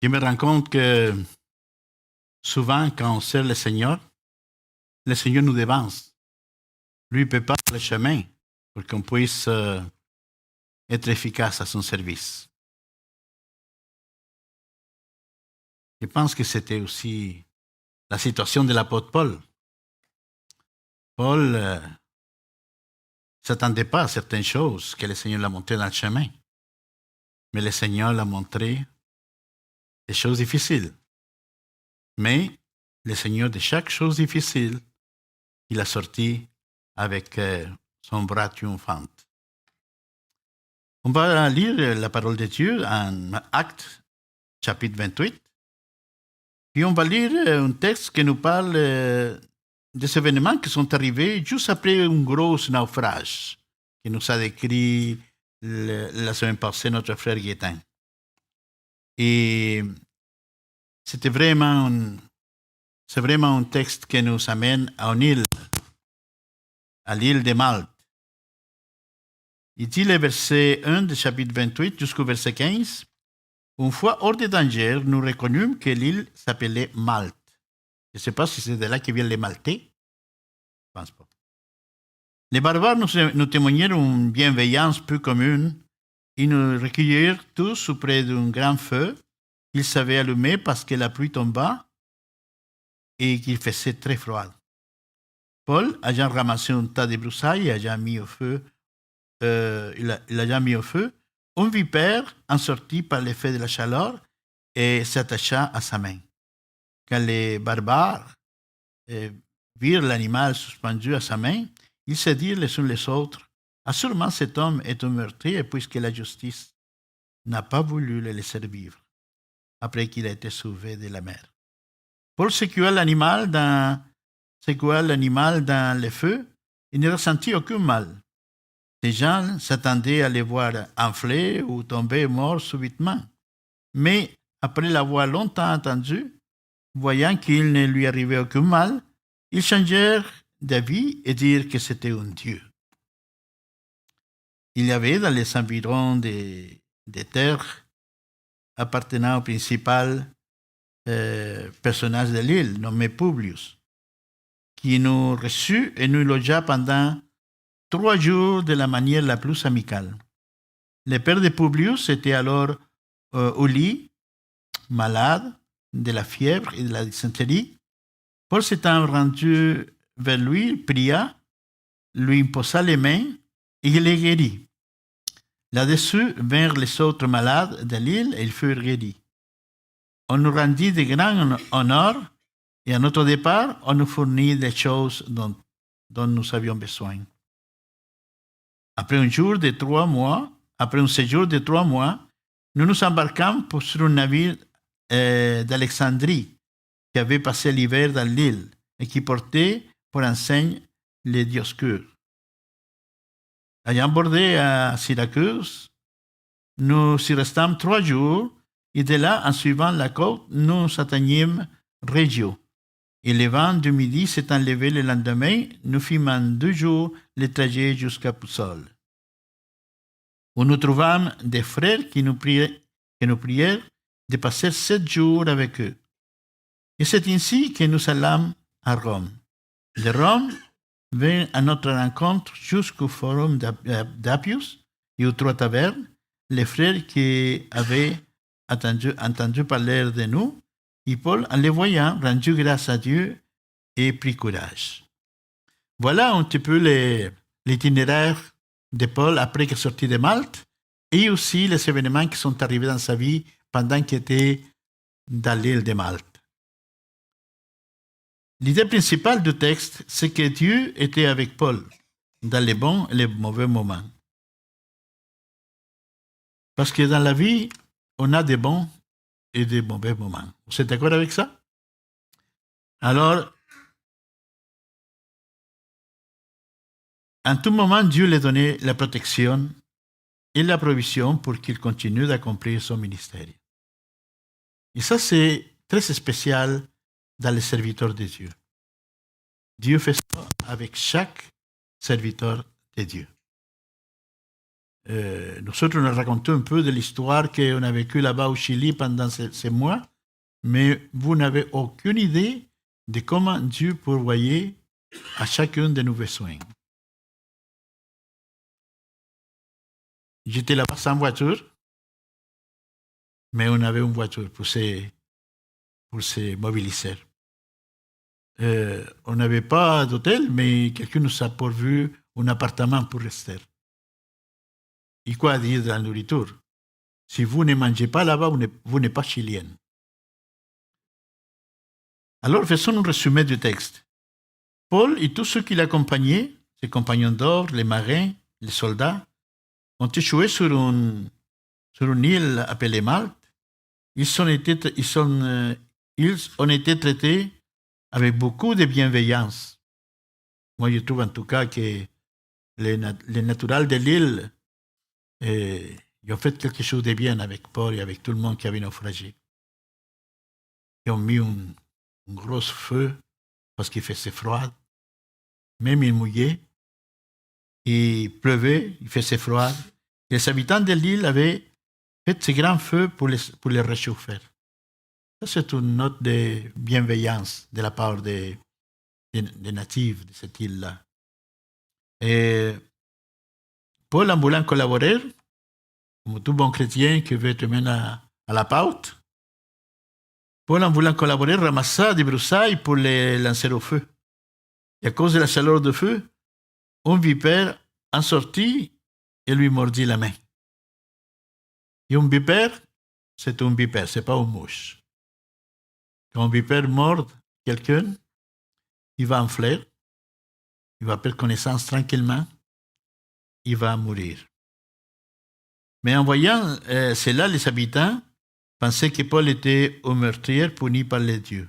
Je me rends compte que souvent, quand on sert le Seigneur nous devance. Lui prépare le chemin pour qu'on puisse être efficace à son service. Je pense que c'était aussi la situation de l'apôtre Paul. Paul ne s'attendait pas à certaines choses que le Seigneur l'a montrées dans le chemin. Mais le Seigneur l'a montré des choses difficiles. Mais le Seigneur, de chaque chose difficile, il a sorti avec son bras triomphant. On va lire la parole de Dieu en Actes, chapitre 28. Puis on va lire un texte qui nous parle des événements qui sont arrivés juste après un gros naufrage, qui nous a décrit la semaine passée notre frère Guétin. Et c'est vraiment un texte qui nous amène à l'île de Malte. Il dit le verset 1 du chapitre 28 jusqu'au verset 15. Une fois hors de danger, nous reconnûmes que l'île s'appelait Malte. Je ne sais pas si c'est de là que viennent les Maltais. Je ne pense pas. Les barbares nous témoignèrent une bienveillance peu commune. Ils nous recueillirent tous auprès d'un grand feu. Ils savaient allumer parce que la pluie tomba et qu'il faisait très froid. Paul, ayant ramassé un tas de broussailles et ayant mis au feu, un vipère en sortit par l'effet de la chaleur et s'attacha à sa main. Quand les barbares virent l'animal suspendu à sa main, ils se dirent les uns les autres, « Assurément cet homme est un meurtrier puisque la justice n'a pas voulu le laisser vivre après qu'il a été sauvé de la mer. » Paul secoua l'animal dans le feu et ne ressentit aucun mal. Les gens s'attendaient à les voir enfler ou tomber morts subitement. Mais après l'avoir longtemps entendu, voyant qu'il ne lui arrivait aucun mal, ils changèrent d'avis et dirent que c'était un dieu. Il y avait dans les environs des terres appartenant au principal personnage de l'île, nommé Publius, qui nous reçut et nous logea pendant 3 jours de la manière la plus amicale. Le père de Publius était alors au lit, malade de la fièvre et de la dysenterie. Paul s'étant rendu vers lui, pria, lui imposa les mains et il les guérit. Là-dessus vinrent les autres malades de l'île et ils furent guéris. On nous rendit de grands honneurs et à notre départ, on nous fournit des choses dont nous avions besoin. Après un séjour de 3 mois, nous nous embarquâmes sur un navire d'Alexandrie qui avait passé l'hiver dans l'île et qui portait pour enseigne les Dioscures. Ayant bordé à Syracuse, nous y restâmes 3 jours et de là, en suivant la côte, nous atteignîmes Regio. Et le vent du midi s'étant levé le lendemain, nous fîmes en 2 jours le trajet jusqu'à Puzzole, où nous trouvâmes des frères qui nous prièrent de passer 7 jours avec eux. Et c'est ainsi que nous allâmes à Rome. De Rome vint à notre rencontre jusqu'au forum d'Appius et aux 3 tavernes, les frères qui avaient entendu parler de nous, et Paul, en les voyant, rendu grâce à Dieu et prit courage. Voilà un petit peu l'itinéraire de Paul après qu'il est sorti de Malte et aussi les événements qui sont arrivés dans sa vie pendant qu'il était dans l'île de Malte. L'idée principale du texte, c'est que Dieu était avec Paul dans les bons et les mauvais moments. Parce que dans la vie, on a des bons et des mauvais moments. Vous êtes d'accord avec ça? Alors, en tout moment, Dieu lui donnait la protection et la provision pour qu'il continue d'accomplir son ministère. Et ça, c'est très spécial dans les serviteurs de Dieu. Dieu fait ça avec chaque serviteur de Dieu. nosotros nos racontons un peu de l'histoire qu'on a vécue là-bas au Chili pendant ces mois, mais vous n'avez aucune idée de comment Dieu pourvoyait à chacun de nos besoins. J'étais là-bas sans voiture, mais on avait une voiture pour se mobiliser. On n'avait pas d'hôtel, mais quelqu'un nous a pourvu un appartement pour rester. Et quoi dire de la nourriture? Si vous ne mangez pas là-bas, vous n'êtes pas chilien. Alors faisons un résumé du texte. Paul et tous ceux qui l'accompagnaient, ses compagnons d'or, les marins, les soldats, ont échoué sur une île appelée Malte. Ils ont été traités avec beaucoup de bienveillance. Moi, je trouve en tout cas que les naturels de l'île ils ont fait quelque chose de bien avec Paul et avec tout le monde qui avait naufragé. Ils ont mis un gros feu parce qu'il faisait froid. Même il mouillait. Il pleuvait, il faisait froid. Les habitants de l'île avaient fait ce grand feu pour les réchauffer. Ça, c'est une note de bienveillance de la part des natifs de cette île-là. Et Paul, en voulant collaborer, comme tout bon chrétien qui veut te mener à la pâte, Paul, en voulant collaborer, ramassa des broussailles pour les lancer au feu. Et à cause de la chaleur du feu, un vipère en sortit et lui mordit la main. Et un vipère, c'est un vipère, c'est pas une mouche. Quand un vipère mord quelqu'un, il va enfler, il va perdre connaissance tranquillement, il va mourir. Mais en voyant cela, les habitants pensaient que Paul était un meurtrier puni par les dieux.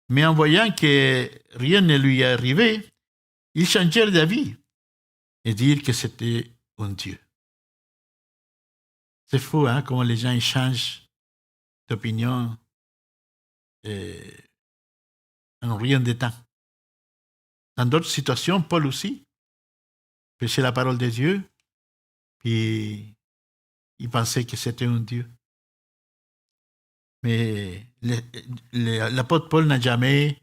Mais en voyant que rien ne lui est arrivé, ils changèrent d'avis et dirent que c'était un dieu. C'est fou, hein, comment les gens ils changent d'opinion en rien de temps. Dans d'autres situations, Paul aussi prêchait la parole de Dieu, puis il pensait que c'était un dieu. Mais l'apôtre Paul n'a jamais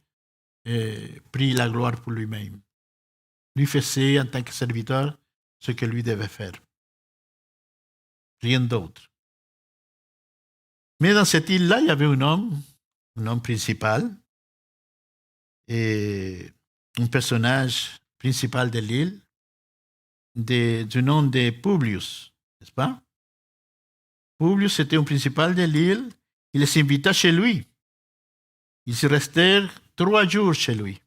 pris la gloire pour lui-même. Lui faisait, en tant que serviteur, ce que lui devait faire. Rien d'autre. Mais dans cette île-là, il y avait un homme principal, et un personnage principal de l'île, du nom de Publius, n'est-ce pas? Publius était un principal de l'île. Il les invita chez lui. Ils restèrent 3 jours chez lui.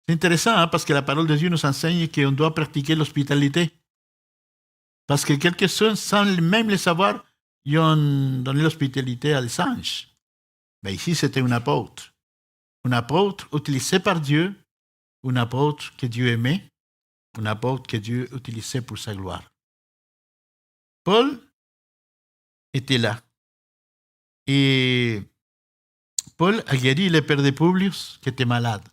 C'est intéressant, hein, parce que la parole de Dieu nous enseigne qu'on doit pratiquer l'hospitalité. Parce que quelques-uns, sans même le savoir, ils ont donné l'hospitalité à des anges. Mais ici, c'était un apôtre. Un apôtre utilisé par Dieu, un apôtre que Dieu aimait, un apôtre que Dieu utilisait pour sa gloire. Paul était là. Et Paul a guéri le père de Publius qui était malade.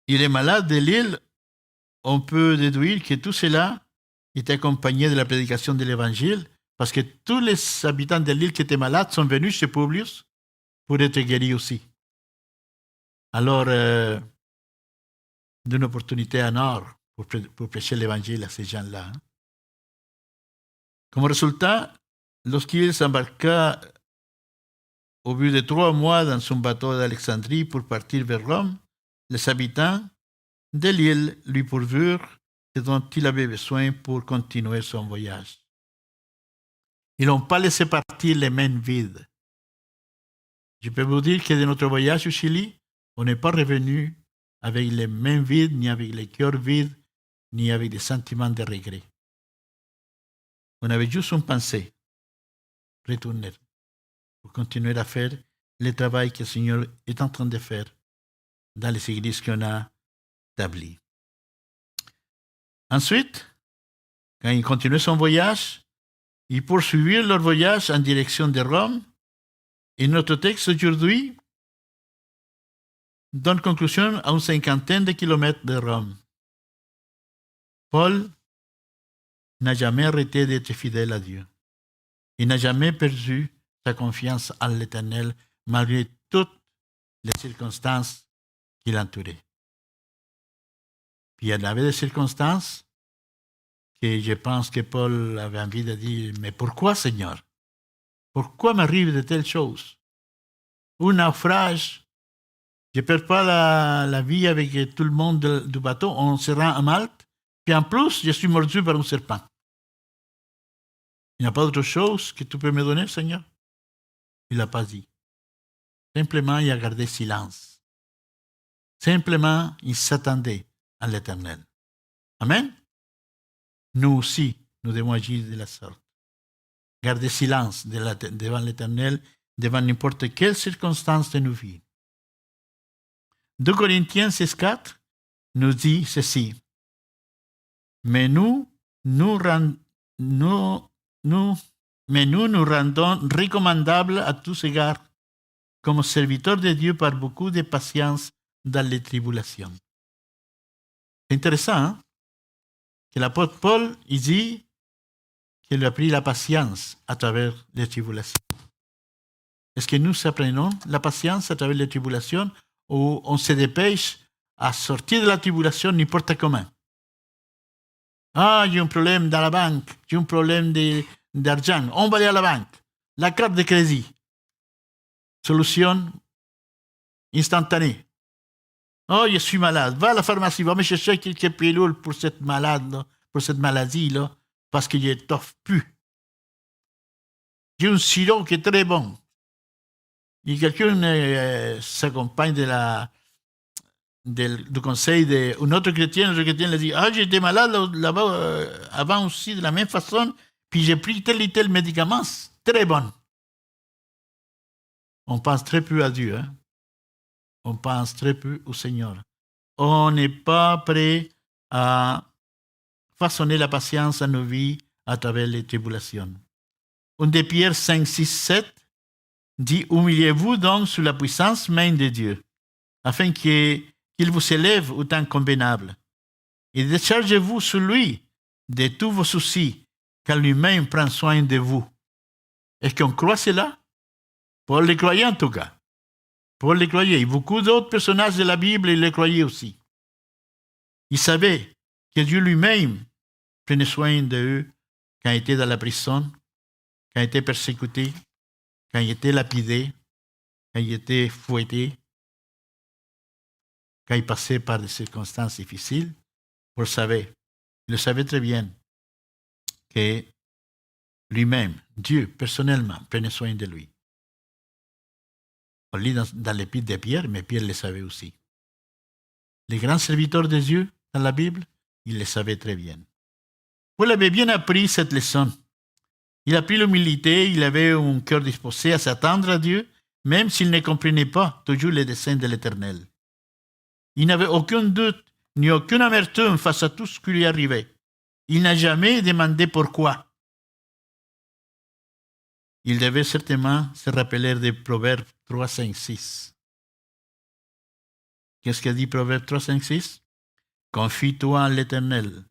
Il est malade de l'île. On peut déduire que tout cela était accompagné de la prédication de l'évangile, parce que tous les habitants de l'île qui étaient malades sont venus chez Publius pour être guéris aussi. Alors, d'une opportunité en or pour prêcher l'évangile à ces gens-là. Comme résultat, lorsqu'il s'embarqua au bout de 3 mois dans son bateau d'Alexandrie pour partir vers Rome, les habitants de l'île lui pourvurent ce dont il avait besoin pour continuer son voyage. Ils n'ont pas laissé partir les mains vides. Je peux vous dire que de notre voyage au Chili, on n'est pas revenu avec les mains vides, ni avec les cœurs vides, ni avec des sentiments de regret. On avait juste une pensée, retourner, pour continuer à faire le travail que le Seigneur est en train de faire dans les églises qu'on a établies. Ensuite, quand ils continuaient son voyage, ils poursuivirent leur voyage en direction de Rome. Et notre texte aujourd'hui donne conclusion à une 50aine de kilomètres de Rome. Paul n'a jamais arrêté d'être fidèle à Dieu. Il n'a jamais perdu sa confiance en l'Éternel malgré toutes les circonstances qui l'entouraient. Puis il y avait des circonstances que je pense que Paul avait envie de dire, mais pourquoi Seigneur? Pourquoi m'arrive de telles choses? Un naufrage, je ne perds pas la vie avec tout le monde du bateau, on se rend à Malte, puis en plus, je suis mordu par un serpent. Il n'y a pas d'autre chose que tu peux me donner, Seigneur? Il n'a pas dit. Simplement, il a gardé silence. Simplement, il s'attendait à l'Éternel. Amen? Nous aussi, nous devons agir de la sorte. Garder silence devant l'Éternel, devant n'importe quelle circonstance de nos vies. 2 Corinthiens 6,4 nous dit ceci. Mais nous nous rendons recommandables à tous égards comme serviteurs de Dieu par beaucoup de patience dans les tribulations. C'est intéressant, hein? Que l'apôtre Paul, il dit qu'il a pris la patience à travers les tribulations. Est-ce que nous apprenons la patience à travers les tribulations ou on se dépêche à sortir de la tribulation n'importe comment? Ah, j'ai un problème dans la banque, j'ai un problème d'argent, on va aller à la banque. La carte de crédit. Solution instantanée. Oh, je suis malade. Va à la pharmacie, va me chercher quelques pilules pour cette maladie-là, parce que je n'étoffe plus. J'ai un sirop qui est très bon. Et quelqu'un s'accompagne du conseil d'un autre chrétien lui dit, ah, j'étais malade là-bas avant aussi de la même façon, puis j'ai pris tel et tel médicament, très bon. On pense très peu à Dieu, hein? On pense très peu au Seigneur. On n'est pas prêt à façonner la patience à nos vies à travers les tribulations. 1 de Pierre 5, 6, 7 dit, humiliez-vous donc sous la puissance main de Dieu, afin qu'il vous élève au temps convenable. Et déchargez-vous sur lui de tous vos soucis, car lui-même prend soin de vous. Est-ce qu'on croit cela? Paul le croyait en tout cas. Paul le croyait. Et beaucoup d'autres personnages de la Bible, ils le croyaient aussi. Ils savaient que Dieu lui-même prenait soin d'eux quand ils étaient dans la prison, quand ils étaient persécutés, quand ils étaient lapidés, quand ils étaient fouettés, quand ils passaient par des circonstances difficiles. Paul savait, il le savait très bien, que lui-même, Dieu, personnellement, prenait soin de lui. On lit dans l'épître de Pierre, mais Pierre le savait aussi. Les grands serviteurs de Dieu dans la Bible, il le savait très bien. Paul avait bien appris cette leçon. Il a pris l'humilité, il avait un cœur disposé à s'attendre à Dieu, même s'il ne comprenait pas toujours les desseins de l'Éternel. Il n'avait aucun doute, ni aucune amertume face à tout ce qui lui arrivait. Il n'a jamais demandé pourquoi. Il devait certainement se rappeler des Proverbes 3, 5, 6. Qu'est-ce que dit Proverbe 3, 5, 6? Confie-toi en l'Éternel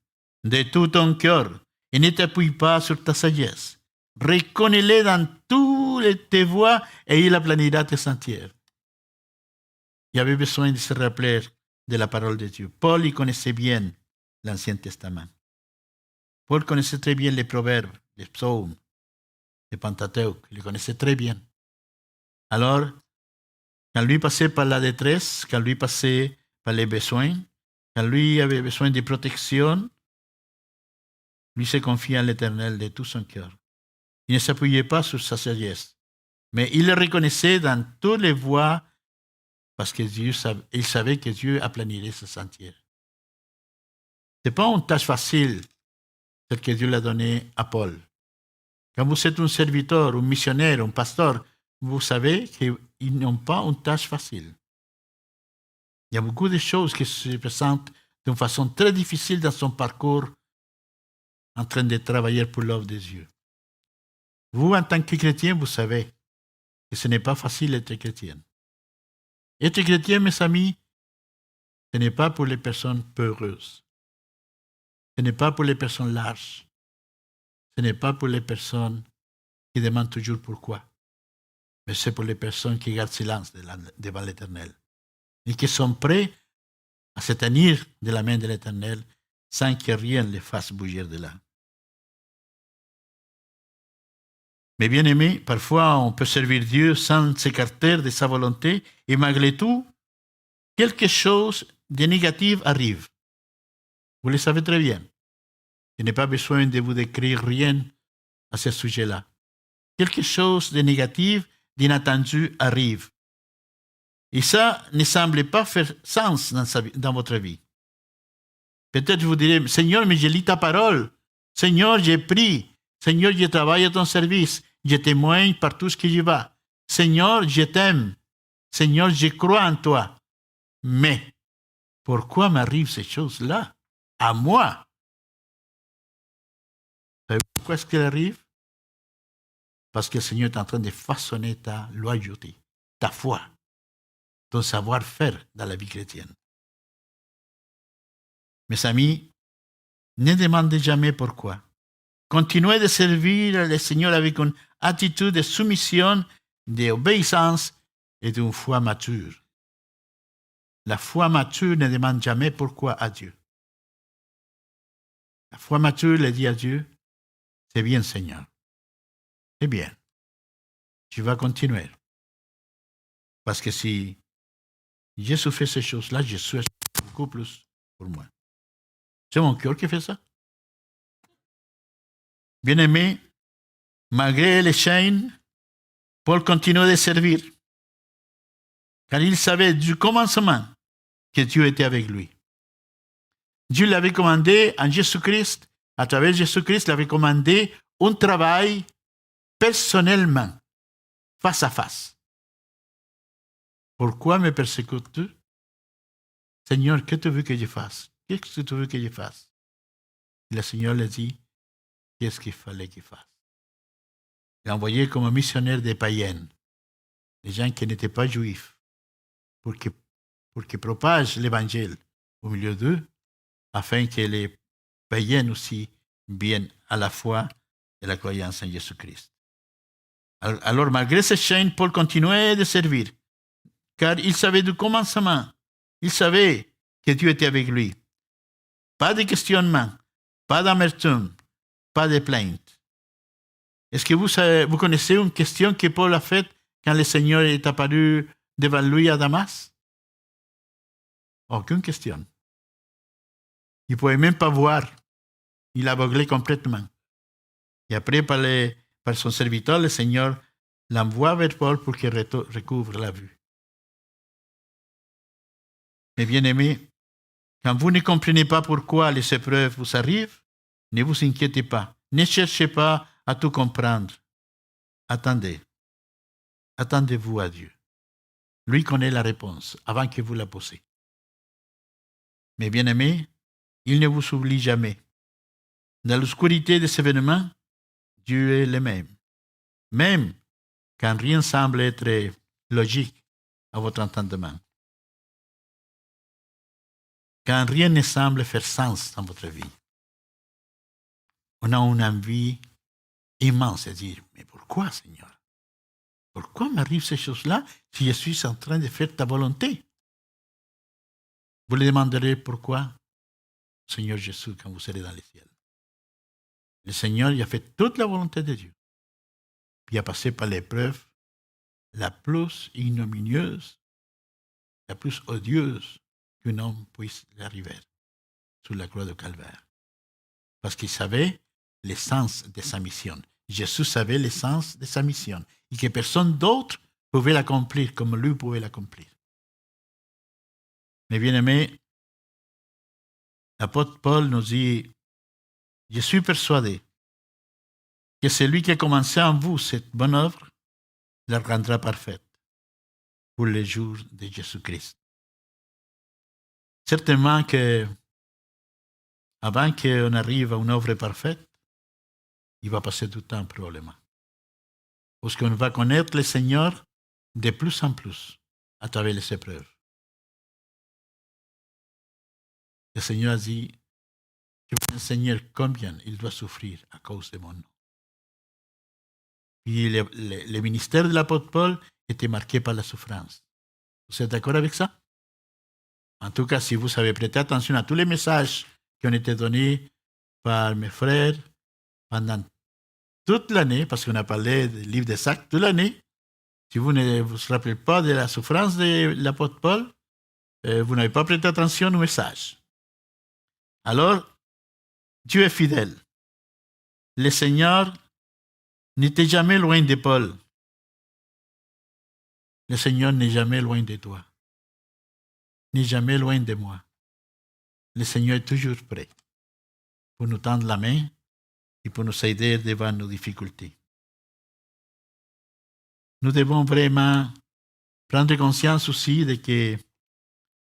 de tout ton cœur et ne t'appuie pas sur ta sagesse. Reconnais-le dans toutes tes voies et il aplanira tes sentiers. Il avait besoin de se rappeler de la parole de Dieu. Paul, il connaissait bien l'Ancien Testament. Paul connaissait très bien les proverbes, les psaumes, les Pentateuque. Il les connaissait très bien. Alors, quand lui passait par la détresse, quand lui passait par les besoins, quand lui avait besoin de protection, lui se confiait en l'Éternel de tout son cœur. Il ne s'appuyait pas sur sa sagesse, mais il le reconnaissait dans toutes les voies parce qu'il savait que Dieu aplanirait ses sentiers. Ce n'est pas une tâche facile, celle que Dieu l'a donnée à Paul. Quand vous êtes un serviteur, un missionnaire, un pasteur, vous savez qu'ils n'ont pas une tâche facile. Il y a beaucoup de choses qui se présentent d'une façon très difficile dans son parcours en train de travailler pour l'œuvre de Dieu. Vous, en tant que chrétien, vous savez que ce n'est pas facile d'être chrétien. Être chrétien, mes amis, ce n'est pas pour les personnes peureuses. Ce n'est pas pour les personnes larges. Ce n'est pas pour les personnes qui demandent toujours pourquoi. Mais c'est pour les personnes qui gardent silence devant l'Éternel et qui sont prêts à se tenir de la main de l'Éternel sans que rien les fasse bouger de là. Mais bien aimés, parfois on peut servir Dieu sans s'écarter de sa volonté et malgré tout, quelque chose de négatif arrive. Vous le savez très bien. Je n'ai pas besoin de vous décrire rien à ce sujet-là. Quelque chose de négatif, d'inattendu arrive. Et ça ne semble pas faire sens dans votre vie. Peut-être vous direz, Seigneur, mais je lis ta parole. Seigneur, j'ai pris. Seigneur, je travaille à ton service. Je témoigne partout ce que je vais. Seigneur, je t'aime. Seigneur, je crois en toi. Mais pourquoi m'arrivent ces choses-là à moi? Savez-vous pourquoi est-ce qu'elles arrivent? Parce que le Seigneur est en train de façonner ta loyauté, ta foi, ton savoir-faire dans la vie chrétienne. Mes amis, ne demandez jamais pourquoi. Continuez de servir le Seigneur avec une attitude de soumission, d'obéissance et d'une foi mature. La foi mature ne demande jamais pourquoi à Dieu. La foi mature le dit à Dieu, c'est bien Seigneur. C'est bien. Tu vas continuer. Parce que si Jésus fait ces choses-là, Jésus est beaucoup plus pour moi. C'est mon cœur qui fait ça. Bien-aimé, malgré les chaînes, Paul continue de servir. Car il savait du commencement que Dieu était avec lui. Dieu l'avait commandé en Jésus-Christ, à travers Jésus-Christ, l'avait commandé un travail personnellement, face à face. Pourquoi me persécutes-tu? Seigneur, que tu veux que je fasse? Qu'est-ce que tu veux que je fasse? Et le Seigneur lui dit, qu'est-ce qu'il fallait qu'il fasse? Il a envoyé comme missionnaire des païens, des gens qui n'étaient pas juifs, pour qu'ils propagent l'évangile au milieu d'eux, afin que les païens aussi viennent à la foi et la croyance en Jésus-Christ. Alors, malgré ces chaînes, Paul continuait de servir, car il savait du commencement, il savait que Dieu était avec lui. Pas de questionnement, pas d'amertume, pas de plainte. Est-ce que vous connaissez une question que Paul a faite quand le Seigneur est apparu devant lui à Damas? Aucune question. Il ne pouvait même pas voir. Il aveuglait complètement. Et après, par son serviteur, le Seigneur l'envoie vers Paul pour qu'il recouvre la vue. Mais bien aimés, quand vous ne comprenez pas pourquoi les épreuves vous arrivent, ne vous inquiétez pas. Ne cherchez pas à tout comprendre. Attendez. Attendez-vous à Dieu. Lui connaît la réponse avant que vous la posiez. Mais bien aimés, il ne vous oublie jamais. Dans l'obscurité des événements, Dieu est le même. Même quand rien semble être logique à votre entendement. Quand rien ne semble faire sens dans votre vie. On a une envie immense de dire, mais pourquoi, Seigneur? Pourquoi m'arrivent ces choses-là si je suis en train de faire ta volonté? Vous le demanderez pourquoi, Seigneur Jésus, quand vous serez dans les ciels. Le Seigneur, il a fait toute la volonté de Dieu. Puis il a passé par l'épreuve la plus ignominieuse, la plus odieuse qu'un homme puisse arriver sur la croix de Calvaire. Parce qu'il savait l'essence de sa mission. Jésus savait l'essence de sa mission et que personne d'autre pouvait l'accomplir comme lui pouvait l'accomplir. Mais bien aimé, l'apôtre Paul nous dit, je suis persuadé que celui qui a commencé en vous cette bonne œuvre la rendra parfaite pour les jours de Jésus-Christ. Certainement que avant qu'on arrive à une œuvre parfaite, il va passer du temps probablement. Parce qu'on va connaître le Seigneur de plus en plus à travers les épreuves. Le Seigneur a dit Je vais enseigner combien il doit souffrir à cause de mon nom. Puis le ministère de l'apôtre Paul était marqué par la souffrance. Vous êtes d'accord avec ça? En tout cas, si vous avez prêté attention à tous les messages qui ont été donnés par mes frères pendant toute l'année, parce qu'on a parlé du livre des Actes toute l'année, si vous ne vous rappelez pas de la souffrance de l'apôtre Paul, vous n'avez pas prêté attention au message. Alors, Dieu est fidèle. Le Seigneur n'était jamais loin de Paul. Le Seigneur n'est jamais loin de toi. N'est jamais loin de moi. Le Seigneur est toujours prêt pour nous tendre la main et pour nous aider devant nos difficultés. Nous devons vraiment prendre conscience aussi de que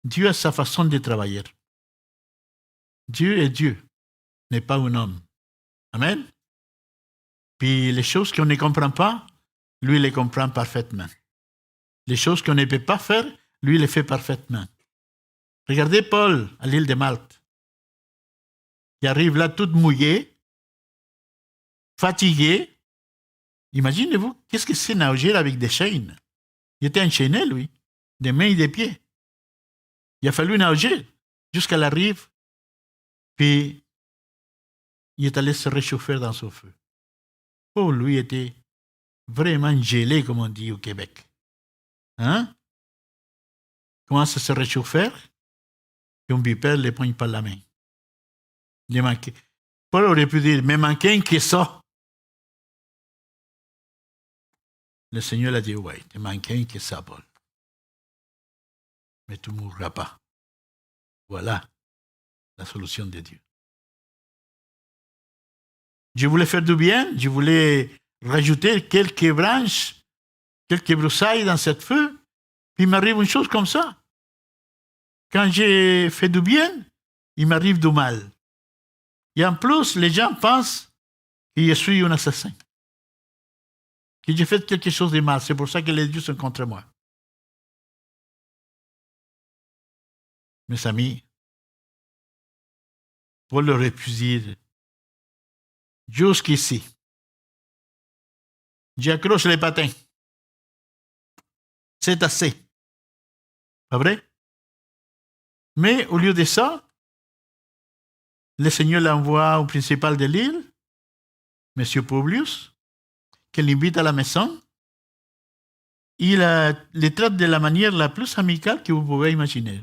Dieu a sa façon de travailler. Dieu est Dieu, n'est pas un homme. Amen. Puis les choses qu'on ne comprend pas, lui les comprend parfaitement. Les choses qu'on ne peut pas faire, lui les fait parfaitement. Regardez Paul à l'île de Malte. Il arrive là tout mouillé, fatigué. Imaginez-vous, qu'est-ce que c'est nager avec des chaînes? Il était enchaîné, lui, des mains et des pieds. Il a fallu nager jusqu'à la rive, puis il est allé se réchauffer dans son feu. Paul, lui, était vraiment gelé, comme on dit au Québec. Hein? Comment ça se réchauffer? Et on bipère les poigne par la main. Il manquait. Paul aurait pu dire, mais manquait que ça. Le Seigneur a dit, ouais, il manquait que ça, Paul. Mais tu ne mourras pas. Voilà la solution de Dieu. Je voulais faire du bien, je voulais rajouter quelques branches, quelques broussailles dans cette feu, puis il m'arrive une chose comme ça. Quand j'ai fait du bien, il m'arrive du mal. Et en plus, les gens pensent que je suis un assassin, que j'ai fait quelque chose de mal. C'est pour ça que les dieux sont contre moi. Mes amis, Paul aurait pu dire, jusqu'ici, j'accroche les patins. C'est assez. Pas vrai? Mais au lieu de ça, le Seigneur l'envoie au principal de l'île, M. Publius, qui l'invite à la maison. Il les traite de la manière la plus amicale que vous pouvez imaginer.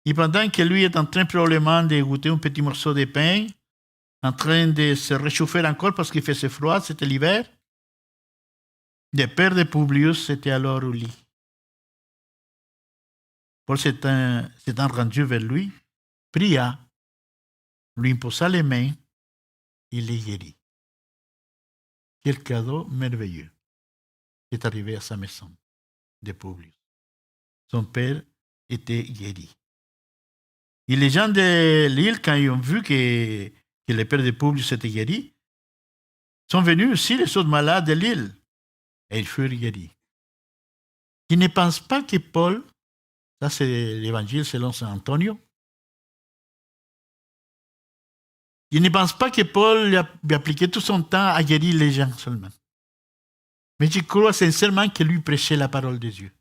Et pendant que lui est en train probablement de goûter un petit morceau de pain, en train de se réchauffer encore parce qu'il faisait froid, c'était l'hiver, le père de Publius était alors au lit. Paul s'étant rendu vers lui, pria, lui imposa les mains, il les guérit. Quel cadeau merveilleux est arrivé à sa maison de Publius. Son père était guéri. Et les gens de l'île, quand ils ont vu que le père de Publius était guéri, sont venus aussi les autres malades de l'île. Et ils furent guéris. Ils ne pensent pas que Paul, ça c'est l'évangile selon Saint Antonio, ils ne pensent pas que Paul a appliqué tout son temps à guérir les gens seulement. Mais je crois sincèrement que lui prêchait la parole de Dieu.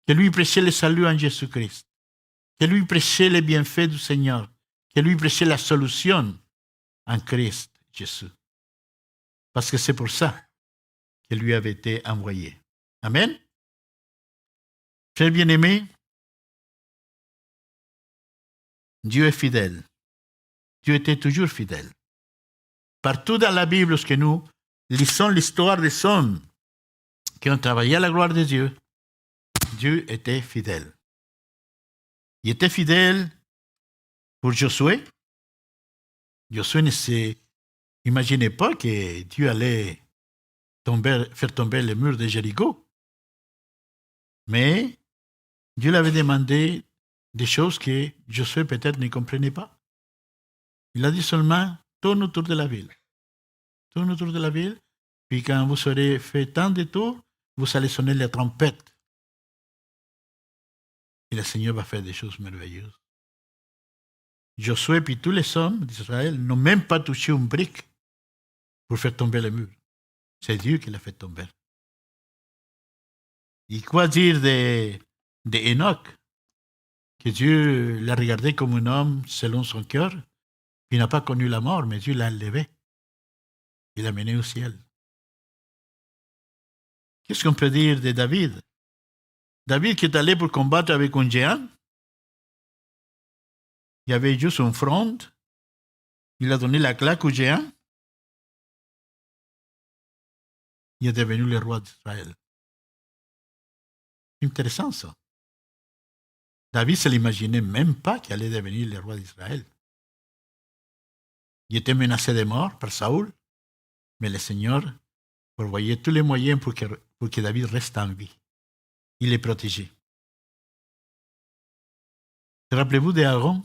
Que lui prêchait le salut en Jésus-Christ. Que lui prêchait les bienfaits du Seigneur. Que lui prêchait la solution en Christ Jésus. Parce que c'est pour ça qu'il lui avait été envoyé. Amen. Frères bien-aimés, Dieu est fidèle. Dieu était toujours fidèle. Partout dans la Bible, lorsque nous lisons l'histoire des hommes qui ont travaillé à la gloire de Dieu, Dieu était fidèle. Il était fidèle pour Josué. Josué ne s'imaginait pas que Dieu allait faire tomber le mur de Jéricho. Mais Dieu lui avait demandé des choses que Josué peut-être ne comprenait pas. Il a dit seulement, tourne autour de la ville. Tourne autour de la ville, puis quand vous aurez fait tant de tours, vous allez sonner la trompette. Et le Seigneur va faire des choses merveilleuses. Josué et tous les hommes d'Israël n'ont même pas touché une brique pour faire tomber le mur. C'est Dieu qui l'a fait tomber. Et quoi dire de Enoch, que Dieu l'a regardé comme un homme selon son cœur, il n'a pas connu la mort, mais Dieu l'a enlevé. Il l'a mené au ciel. Qu'est-ce qu'on peut dire de David? David qui est allé pour combattre avec un géant, il y avait juste une fronde, il a donné la claque au géant, il est devenu le roi d'Israël. Intéressant ça. David ne se l'imaginait même pas qu'il allait devenir le roi d'Israël. Il était menacé de mort par Saoul, mais le Seigneur envoyait tous les moyens pour que David reste en vie. Il est protégé. Rappelez-vous d'Aaron,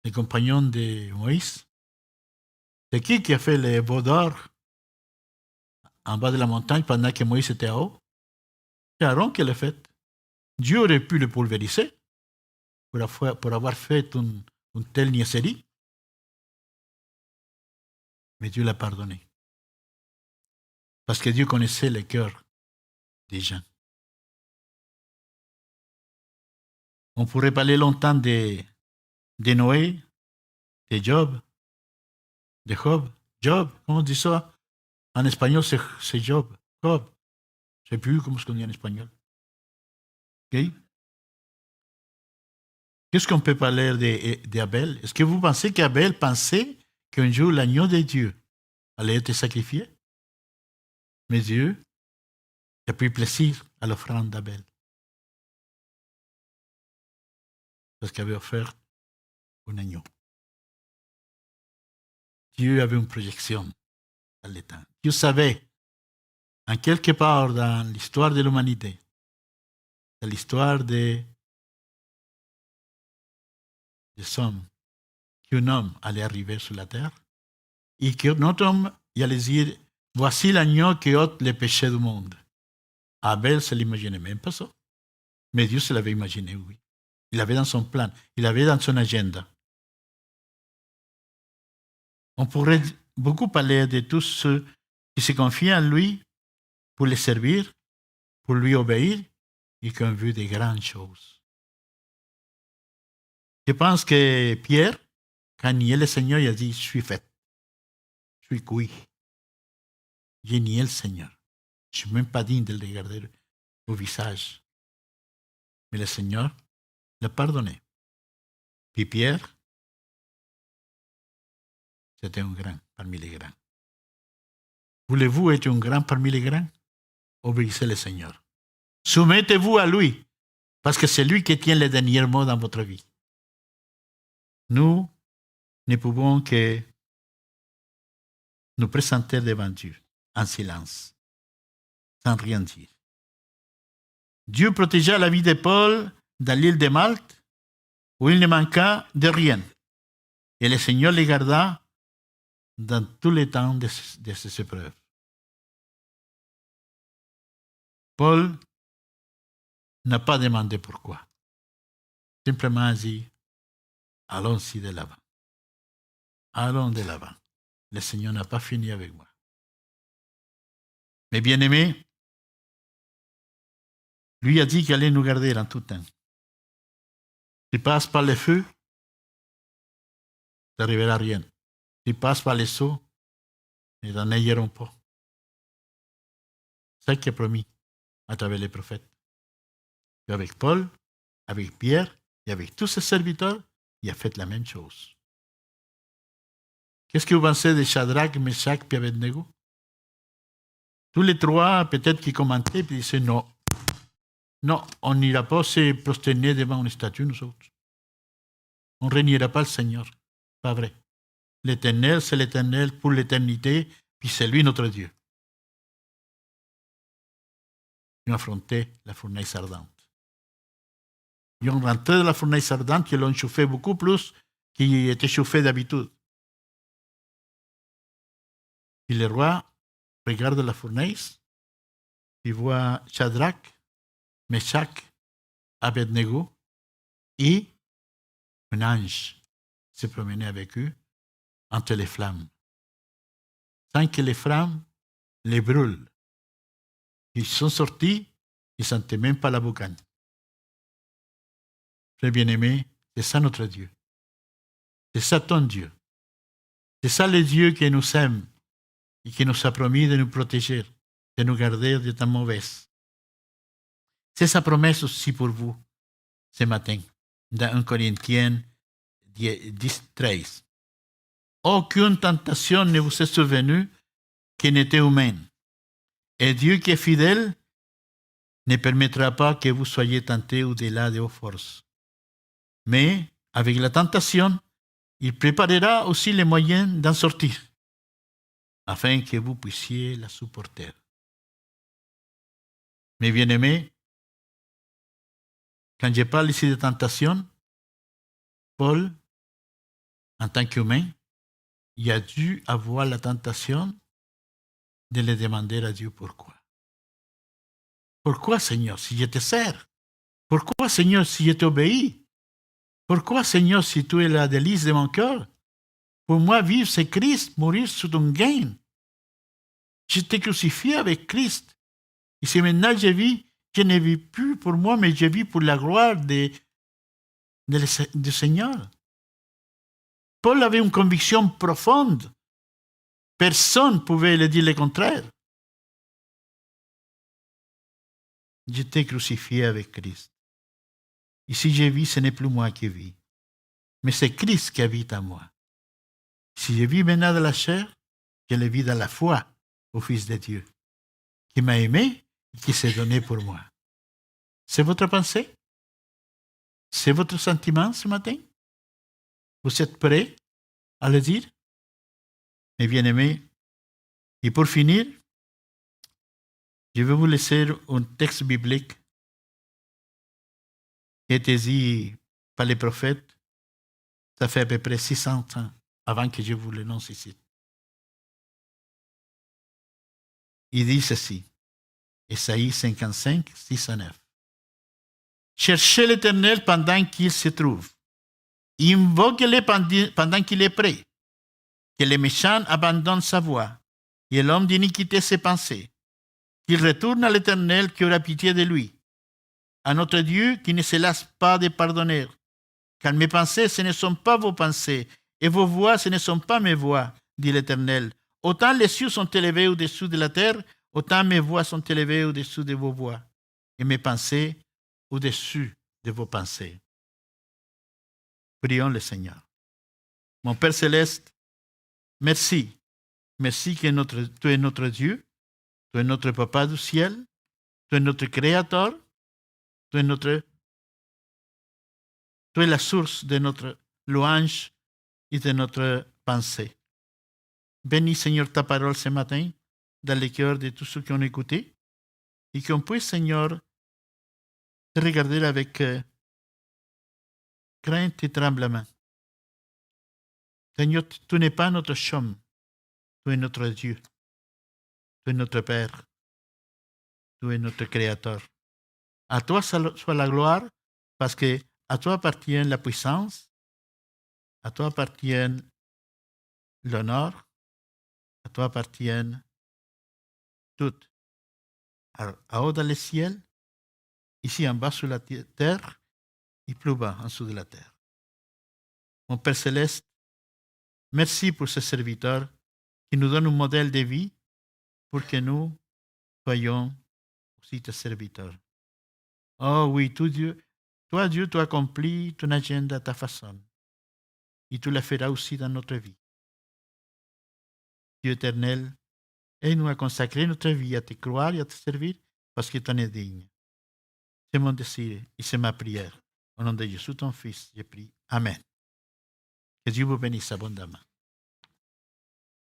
le compagnon de Moïse? C'est qui a fait les veaux d'or en bas de la montagne pendant que Moïse était en haut? C'est Aaron qui l'a fait. Dieu aurait pu le pulvériser pour avoir fait une telle niaiserie, mais Dieu l'a pardonné. Parce que Dieu connaissait le cœur des gens. On pourrait parler longtemps de Noé, de Job, de Job. Job, comment on dit ça? En espagnol, c'est Job. Job. Je ne sais plus comment on dit en espagnol. Okay? Qu'est-ce qu'on peut parler d'Abel? Est-ce que vous pensez qu'Abel pensait qu'un jour l'agneau de Dieu allait être sacrifié? Mais Dieu a pris plaisir à l'offrande d'Abel. Parce qu'il avait offert un agneau. Dieu avait une projection dans le temps. Dieu savait, en quelque part dans l'histoire de l'humanité, dans l'histoire des hommes, qu'un homme allait arriver sur la terre et qu'un autre homme il allait dire, voici l'agneau qui ôte les péchés du monde. Abel ne se l'imaginait même pas ça. Mais Dieu se l'avait imaginé, oui. Il l'avait dans son plan, il l'avait dans son agenda. On pourrait beaucoup parler de tous ceux qui se confient en lui pour le servir, pour lui obéir et qui ont vu de grandes choses. Je pense que Pierre, quand niait le Seigneur, il a dit, je suis fait. Je suis cuit. J'ai nié le Seigneur. Je ne suis même pas digne de le regarder au visage. Mais le Seigneur l'a pardonné. Puis Pierre, c'était un grand parmi les grands. Voulez-vous être un grand parmi les grands? Obéissez le Seigneur. Soumettez-vous à lui, parce que c'est lui qui tient les derniers mots dans votre vie. Nous ne pouvons que nous présenter devant Dieu en silence, sans rien dire. Dieu protégea la vie de Paul dans l'île de Malte, où il ne manqua de rien. Et le Seigneur les garda dans tous les temps de ces épreuves. Paul n'a pas demandé pourquoi. Simplement dit, allons-y de l'avant. Allons de l'avant. Le Seigneur n'a pas fini avec moi. Mais bien-aimé, lui a dit qu'il allait nous garder en tout temps. Tu passes par le feu, tu n'arriveras à rien. Tu passes par les eaux, ils n'en ayeront pas. C'est ce qu'il a promis à travers les prophètes. Et avec Paul, avec Pierre et avec tous ses serviteurs, il a fait la même chose. Qu'est-ce que vous pensez de Shadrach, Meshach et Abednego? Tous les trois, peut-être qu'ils commentaient et disaient non. Non, on n'ira pas se prosterner devant une statue, nous autres. On ne régnera pas le Seigneur. Pas vrai. L'Éternel, c'est l'Éternel pour l'éternité, puis c'est lui notre Dieu. Ils ont affronté la fournaise ardente. Ils ont rentré dans la fournaise ardente, ils l'ont chauffé beaucoup plus qu'il était chauffé d'habitude. Puis le roi regarde la fournaise, il voit Shadrach, Meshach, Abednego, et un ange se promenait avec eux entre les flammes, sans que les flammes les brûlent. Ils sont sortis, ils ne sentaient même pas la boucane. Frères bien-aimés, c'est ça notre Dieu. C'est ça ton Dieu. C'est ça le Dieu qui nous aime et qui nous a promis de nous protéger, de nous garder de temps mauvais. C'est sa promesse aussi pour vous ce matin, dans 1 Corinthiens 10, 13. Aucune tentation ne vous est survenue qui n'était humaine. Et Dieu qui est fidèle ne permettra pas que vous soyez tentés au-delà de vos forces. Mais avec la tentation, il préparera aussi les moyens d'en sortir, afin que vous puissiez la supporter. Mes bien-aimés, quand je parle ici de tentation, Paul, en tant qu'humain, il a dû avoir la tentation de le demander à Dieu pourquoi. Pourquoi, Seigneur, si je te sers? Pourquoi, Seigneur, si je t'obéis? Pourquoi, Seigneur, si tu es la délice de mon cœur? Pour moi, vivre, c'est Christ, mourir, c'est un gain. Je t'ai crucifié avec Christ. Et si maintenant je vis, je ne vis plus pour moi, mais je vis pour la gloire du Seigneur. Paul avait une conviction profonde. Personne ne pouvait le dire le contraire. Je t'ai crucifié avec Christ. Et si je vis, ce n'est plus moi qui vis, mais c'est Christ qui habite en moi. Si je vis maintenant dans la chair, je le vis dans la foi au Fils de Dieu, qui m'a aimé et qui s'est donné pour moi. C'est votre pensée? C'est votre sentiment ce matin? Vous êtes prêts à le dire? Mes bien-aimés, et pour finir, je vais vous laisser un texte biblique qui a été dit par les prophètes. Ça fait à peu près 600 ans avant que je vous l'énonce ici. Il dit ceci, Ésaïe 55, 6 à 9. Cherchez l'Éternel pendant qu'il se trouve. Invoquez-le pendant qu'il est prêt. Que les méchants abandonnent sa voie et l'homme d'iniquité ses pensées. Qu'il retourne à l'Éternel qui aura pitié de lui. À notre Dieu qui ne se lasse pas de pardonner. Car mes pensées, ce ne sont pas vos pensées, et vos voix, ce ne sont pas mes voix, dit l'Éternel. Autant les cieux sont élevés au-dessous de la terre, autant mes voix sont élevées au-dessous de vos voix, et mes pensées au-dessus de vos pensées. Prions le Seigneur. Mon Père céleste, merci. Merci que tu es notre Dieu, tu es notre Papa du ciel, tu es notre Créateur, tu es la source de notre louange et de notre pensée. Bénis, Seigneur, ta parole ce matin dans les cœurs de tous ceux qui ont écouté et qu'on puisse, Seigneur, te regarder avec crainte et tremblement. Seigneur, tu n'es pas notre chum, tu es notre Dieu, tu es notre Père, tu es notre Créateur. À toi soit la gloire, parce que à toi appartient la puissance, à toi appartient l'honneur, à toi appartient tout. En haut dans le ciel, ici en bas sur la terre, et plus bas en dessous de la terre. Mon Père céleste, merci pour ce serviteur qui nous donne un modèle de vie pour que nous soyons aussi tes serviteurs. Oh oui, toi Dieu, tu accomplis ton agenda à ta façon. Et tu la feras aussi dans notre vie. Dieu éternel, aide-nous à consacrer notre vie à te croire et à te servir parce que tu en es digne. C'est mon désir et c'est ma prière. Au nom de Jésus, ton Fils, je prie. Amen. Que Dieu vous bénisse abondamment.